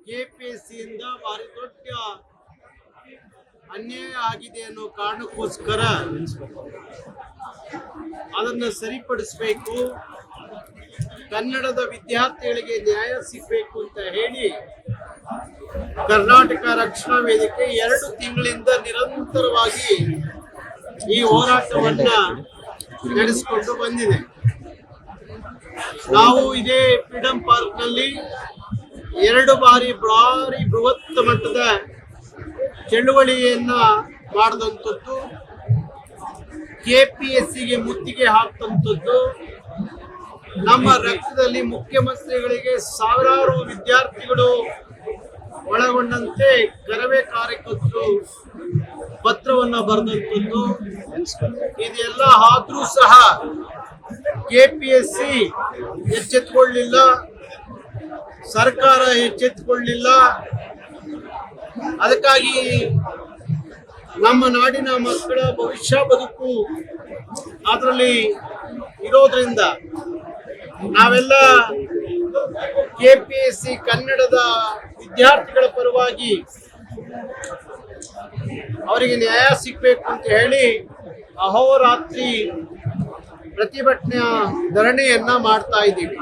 ಕೆಪಿಎಸ್ಸಿಯಿಂದ ಭಾರಿ ದೊಡ್ಡ ಅನ್ಯಾಯ ಆಗಿದೆ ಅನ್ನೋ ಕಾರಣಕ್ಕೋಸ್ಕರ ಅದನ್ನು ಸರಿಪಡಿಸಬೇಕು, ಕನ್ನಡದ ವಿದ್ಯಾರ್ಥಿಗಳಿಗೆ ನ್ಯಾಯ ಸಿಗಬೇಕು ಅಂತ ಹೇಳಿ ಕರ್ನಾಟಕ ರಕ್ಷಣಾ ವೇದಿಕೆ 2 ತಿಂಗಳಿಂದ ನಿರಂತರವಾಗಿ ಈ ಹೋರಾಟವನ್ನ ನಡೆಸಿಕೊಂಡು ಬಂದಿದೆ. ನಾವು ಇದೇ ಫ್ರೀಡಂ ಪಾರ್ಕ್ ನಲ್ಲಿ 2 ಬಾರಿ ಭಾರಿ ಬೃಹತ್ ಮಟ್ಟದ ಚಳುವಳಿಯನ್ನ ಮಾಡಿದಂಥದ್ದು, ಕೆಪಿಎಸ್ಸಿಗೆ ಮುತ್ತಿಗೆ ಹಾಕುವಂಥದ್ದು, ನಮ್ಮ ರಕ್ತದಲ್ಲಿ ಮುಖ್ಯಮಂತ್ರಿಗಳಿಗೆ ಸಾವಿರಾರು ವಿದ್ಯಾರ್ಥಿಗಳು ಒಳಗೊಂಡಂತೆ ಕರವೇ ಕಾರ್ಯಕರ್ತರು ಪತ್ರವನ್ನು ಬರೆದಂಥದ್ದು. ಇದೆಲ್ಲ ಆದ್ರೂ ಸಹ ಕೆಪಿಎಸ್ಸಿ ಎಚ್ಚೆತ್ತುಕೊಳ್ಳಲಿಲ್ಲ, ಸರ್ಕಾರ ಎಚ್ಚೆತ್ತುಕೊಳ್ಳಲಿಲ್ಲ. ಅದಕ್ಕಾಗಿ ನಮ್ಮ ನಾಡಿನ ಮಕ್ಕಳ ಭವಿಷ್ಯ ಬದುಕು ಅದರಲ್ಲಿ ಇರೋದ್ರಿಂದ ನಾವೆಲ್ಲ ಕೆಪಿಎಸ್ಸಿ ಕನ್ನಡದ ವಿದ್ಯಾರ್ಥಿಗಳ ಪರವಾಗಿ ಅವರಿಗೆ ನ್ಯಾಯ ಸಿಗಬೇಕು ಅಂತ ಹೇಳಿ ಅಹೋರಾತ್ರಿ ಪ್ರತಿಭಟನೆಯ ಧರಣಿಯನ್ನ ಮಾಡ್ತಾ ಇದ್ದೀವಿ.